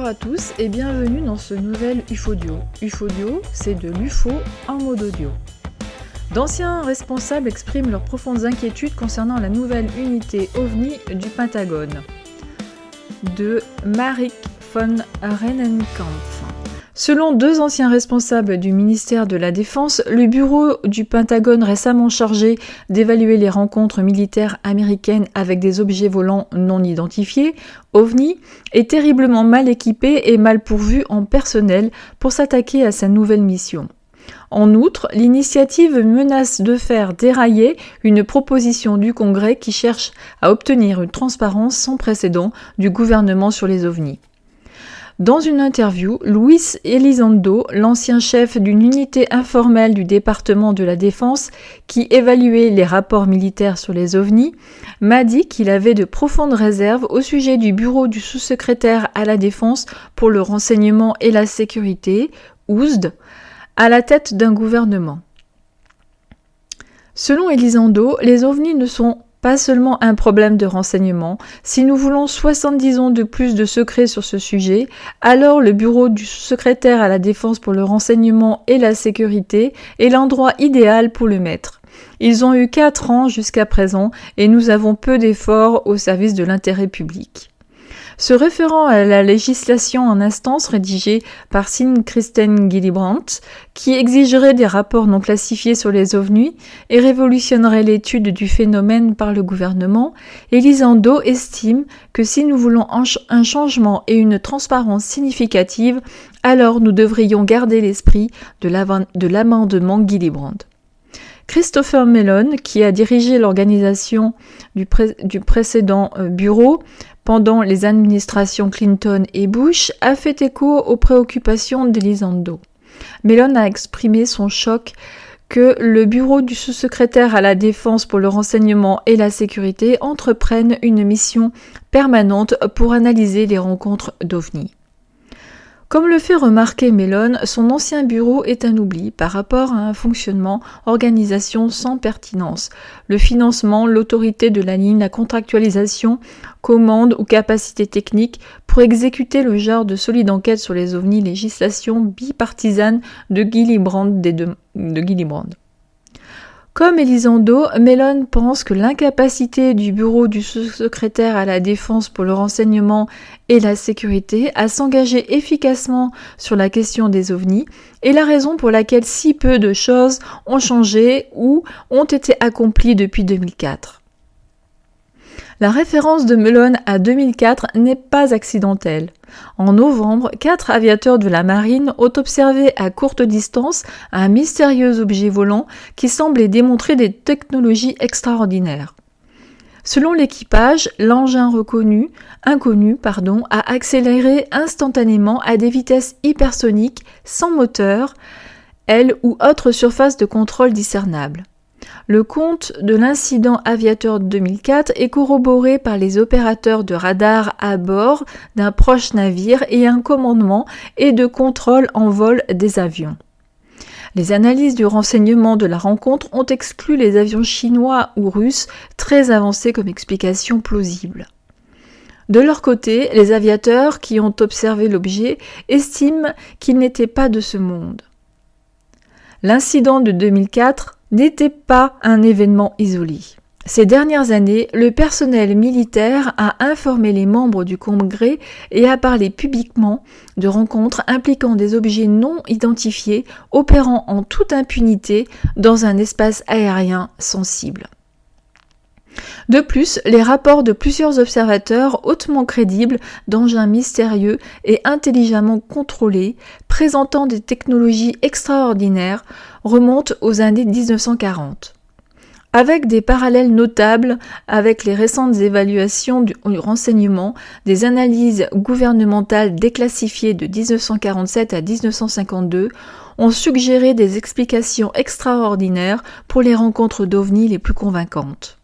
Bonjour à tous et bienvenue dans ce nouvel UFOdio. UFOdio, c'est de l'UFO en mode audio. D'anciens responsables expriment leurs profondes inquiétudes concernant la nouvelle unité OVNI du Pentagone. De Marik von Rennenkampf. Selon deux anciens responsables du ministère de la Défense, le bureau du Pentagone récemment chargé d'évaluer les rencontres militaires américaines avec des objets volants non identifiés, OVNI, est terriblement mal équipé et mal pourvu en personnel pour s'attaquer à sa nouvelle mission. En outre, l'initiative menace de faire dérailler une proposition du Congrès qui cherche à obtenir une transparence sans précédent du gouvernement sur les OVNI. Dans une interview, Luis Elizondo, l'ancien chef d'une unité informelle du département de la Défense qui évaluait les rapports militaires sur les OVNI, m'a dit qu'il avait de profondes réserves au sujet du bureau du sous-secrétaire à la Défense pour le renseignement et la sécurité, USD, à la tête d'un gouvernement. Selon Elizondo, les OVNI ne sont pas seulement un problème de renseignement. Si nous voulons 70 ans de plus de secrets sur ce sujet, alors le bureau du secrétaire à la Défense pour le renseignement et la sécurité est l'endroit idéal pour le mettre. Ils ont eu 4 ans jusqu'à présent et nous avons peu d'efforts au service de l'intérêt public. Se référant à la législation en instance rédigée par Signe Kristen Gillibrand, qui exigerait des rapports non classifiés sur les OVNI et révolutionnerait l'étude du phénomène par le gouvernement, Elizondo estime que si nous voulons un changement et une transparence significative, alors nous devrions garder l'esprit de l'amendement Gillibrand. Christopher Mellon, qui a dirigé l'organisation du précédent bureau pendant les administrations Clinton et Bush, a fait écho aux préoccupations d'Elizondo. Mellon a exprimé son choc que le bureau du sous-secrétaire à la Défense pour le renseignement et la sécurité entreprenne une mission permanente pour analyser les rencontres d'OVNI. Comme le fait remarquer Mellon, son ancien bureau est un oubli par rapport à un fonctionnement, organisation sans pertinence. Le financement, l'autorité de la ligne, la contractualisation, commande ou capacité technique pour exécuter le genre de solide enquête sur les OVNI, législation bipartisane de Gillibrand. Comme Elizondo, Mellon pense que l'incapacité du bureau du sous-secrétaire à la Défense pour le renseignement et la sécurité à s'engager efficacement sur la question des OVNI est la raison pour laquelle si peu de choses ont changé ou ont été accomplies depuis 2004. La référence de Mellon à 2004 n'est pas accidentelle. En novembre, 4 aviateurs de la marine ont observé à courte distance un mystérieux objet volant qui semblait démontrer des technologies extraordinaires. Selon l'équipage, l'engin inconnu a accéléré instantanément à des vitesses hypersoniques, sans moteur, aile ou autre surface de contrôle discernable. Le compte de l'incident aviateur de 2004 est corroboré par les opérateurs de radar à bord d'un proche navire et un commandement et de contrôle en vol des avions. Les analyses du renseignement de la rencontre ont exclu les avions chinois ou russes très avancés comme explication plausible. De leur côté, les aviateurs qui ont observé l'objet estiment qu'il n'était pas de ce monde. L'incident de 2004 n'était pas un événement isolé. Ces dernières années, le personnel militaire a informé les membres du Congrès et a parlé publiquement de rencontres impliquant des objets non identifiés opérant en toute impunité dans un espace aérien sensible. De plus, les rapports de plusieurs observateurs hautement crédibles d'engins mystérieux et intelligemment contrôlés, présentant des technologies extraordinaires, remontent aux années 1940. Avec des parallèles notables avec les récentes évaluations du renseignement, des analyses gouvernementales déclassifiées de 1947 à 1952 ont suggéré des explications extraordinaires pour les rencontres d'OVNI les plus convaincantes.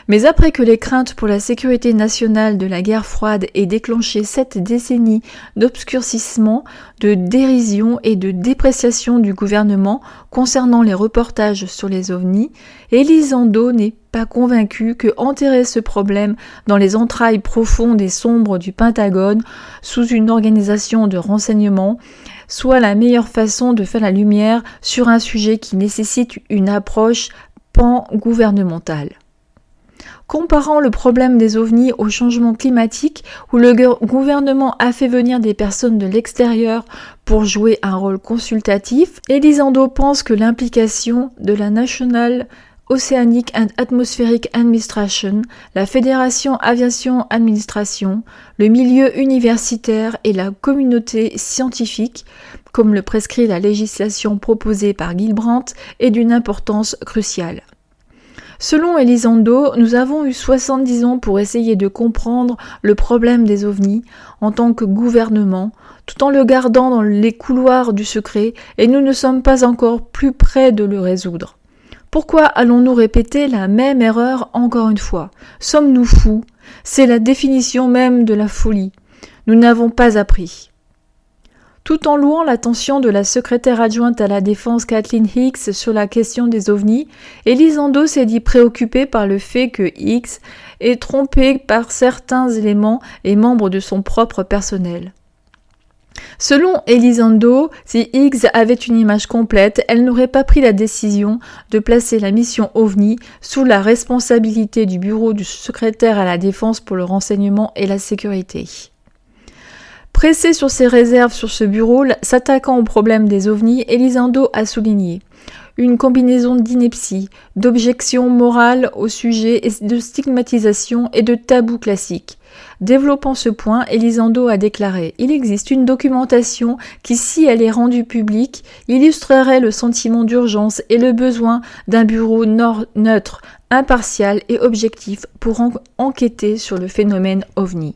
Mais après que les craintes pour la sécurité nationale de la guerre froide aient déclenché 7 décennies d'obscurcissement, de dérision et de dépréciation du gouvernement concernant les reportages sur les ovnis, Elizondo n'est pas convaincu que enterrer ce problème dans les entrailles profondes et sombres du Pentagone sous une organisation de renseignement soit la meilleure façon de faire la lumière sur un sujet qui nécessite une approche pan-gouvernementale. Comparant le problème des ovnis au changement climatique, où le gouvernement a fait venir des personnes de l'extérieur pour jouer un rôle consultatif, Elizondo pense que l'implication de la National Oceanic and Atmospheric Administration, la Fédération Aviation Administration, le milieu universitaire et la communauté scientifique, comme le prescrit la législation proposée par Gilbrandt, est d'une importance cruciale. Selon Elizondo, nous avons eu 70 ans pour essayer de comprendre le problème des ovnis en tant que gouvernement, tout en le gardant dans les couloirs du secret, et nous ne sommes pas encore plus près de le résoudre. Pourquoi allons-nous répéter la même erreur encore une fois ? Sommes-nous fous ? C'est la définition même de la folie. Nous n'avons pas appris. Tout en louant l'attention de la secrétaire adjointe à la Défense Kathleen Hicks sur la question des ovnis, Elizondo s'est dit préoccupé par le fait que Hicks est trompé par certains éléments et membres de son propre personnel. Selon Elizondo, si Higgs avait une image complète, elle n'aurait pas pris la décision de placer la mission OVNI sous la responsabilité du bureau du secrétaire à la Défense pour le renseignement et la sécurité. Pressé sur ses réserves sur ce bureau, s'attaquant au problème des ovnis, Elizondo a souligné une combinaison d'ineptie, d'objections morales au sujet, de stigmatisation et de tabous classiques. Développant ce point, Elizondo a déclaré « Il existe une documentation qui, si elle est rendue publique, illustrerait le sentiment d'urgence et le besoin d'un bureau neutre, impartial et objectif pour enquêter sur le phénomène OVNI. »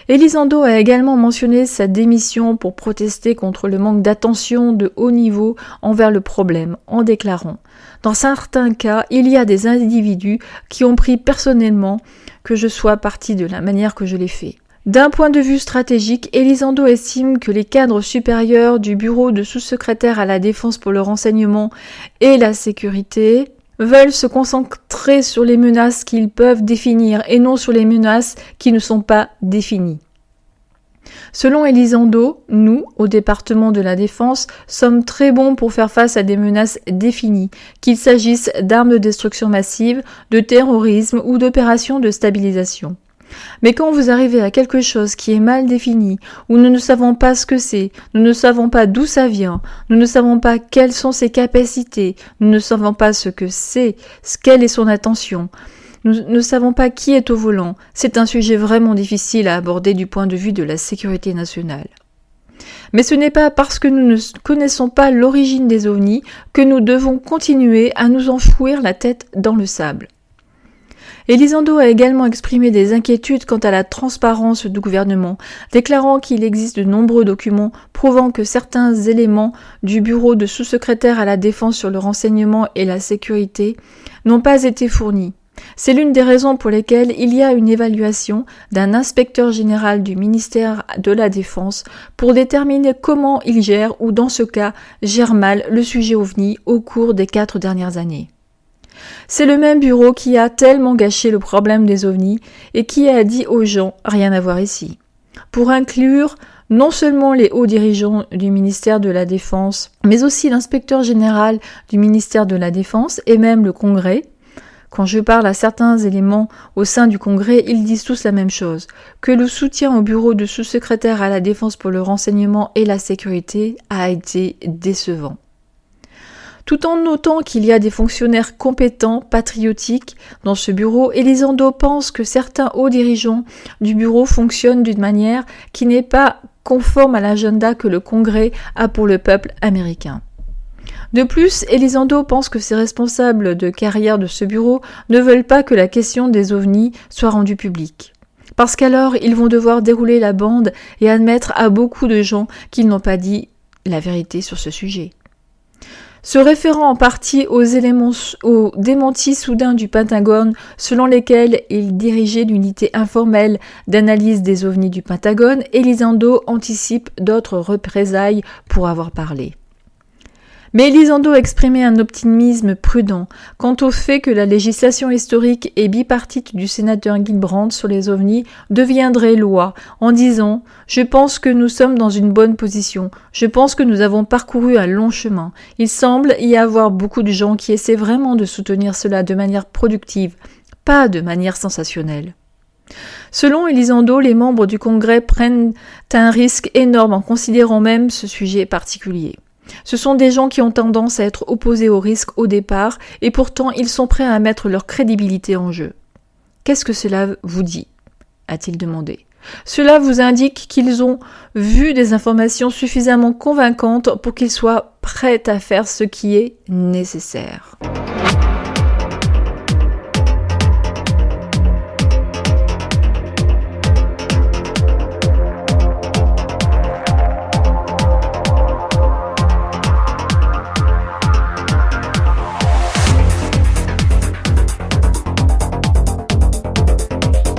Elizondo a également mentionné sa démission pour protester contre le manque d'attention de haut niveau envers le problème, en déclarant « Dans certains cas, il y a des individus qui ont pris personnellement que je sois parti de la manière que je l'ai fait. » D'un point de vue stratégique, Elizondo estime que les cadres supérieurs du bureau de sous-secrétaire à la Défense pour le renseignement et la sécurité veulent se concentrer sur les menaces qu'ils peuvent définir et non sur les menaces qui ne sont pas définies. Selon Elizondo, nous, au département de la Défense, sommes très bons pour faire face à des menaces définies, qu'il s'agisse d'armes de destruction massive, de terrorisme ou d'opérations de stabilisation. Mais quand vous arrivez à quelque chose qui est mal défini, où nous ne savons pas ce que c'est, nous ne savons pas d'où ça vient, nous ne savons pas quelles sont ses capacités, nous ne savons pas ce que c'est, quelle est son intention, nous ne savons pas qui est au volant, c'est un sujet vraiment difficile à aborder du point de vue de la sécurité nationale. Mais ce n'est pas parce que nous ne connaissons pas l'origine des ovnis que nous devons continuer à nous enfouir la tête dans le sable. Elizondo a également exprimé des inquiétudes quant à la transparence du gouvernement, déclarant qu'il existe de nombreux documents prouvant que certains éléments du bureau de sous-secrétaire à la Défense sur le renseignement et la sécurité n'ont pas été fournis. C'est l'une des raisons pour lesquelles il y a une évaluation d'un inspecteur général du ministère de la Défense pour déterminer comment il gère ou, dans ce cas, gère mal le sujet OVNI au cours des 4 dernières années. C'est le même bureau qui a tellement gâché le problème des ovnis et qui a dit aux gens « rien à voir ici ». Pour inclure non seulement les hauts dirigeants du ministère de la Défense, mais aussi l'inspecteur général du ministère de la Défense et même le Congrès. Quand je parle à certains éléments au sein du Congrès, ils disent tous la même chose, que le soutien au bureau de sous-secrétaire à la Défense pour le renseignement et la sécurité a été décevant. Tout en notant qu'il y a des fonctionnaires compétents, patriotiques dans ce bureau, Elizondo pense que certains hauts dirigeants du bureau fonctionnent d'une manière qui n'est pas conforme à l'agenda que le Congrès a pour le peuple américain. De plus, Elizondo pense que ces responsables de carrière de ce bureau ne veulent pas que la question des ovnis soit rendue publique. Parce qu'alors, ils vont devoir dérouler la bande et admettre à beaucoup de gens qu'ils n'ont pas dit la vérité sur ce sujet. Se référant en partie aux démentis soudains du Pentagone, selon lesquels il dirigeait l'unité informelle d'analyse des ovnis du Pentagone, Elizondo anticipe d'autres représailles pour avoir parlé. Mais Elizondo exprimait un optimisme prudent quant au fait que la législation historique et bipartite du sénateur Gillibrand sur les ovnis deviendrait loi, en disant « Je pense que nous sommes dans une bonne position. Je pense que nous avons parcouru un long chemin. Il semble y avoir beaucoup de gens qui essaient vraiment de soutenir cela de manière productive, pas de manière sensationnelle. » Selon Elizondo, les membres du Congrès prennent un risque énorme en considérant même ce sujet particulier. Ce sont des gens qui ont tendance à être opposés au risque au départ et pourtant ils sont prêts à mettre leur crédibilité en jeu. « Qu'est-ce que cela vous dit ?» a-t-il demandé. « Cela vous indique qu'ils ont vu des informations suffisamment convaincantes pour qu'ils soient prêts à faire ce qui est nécessaire. »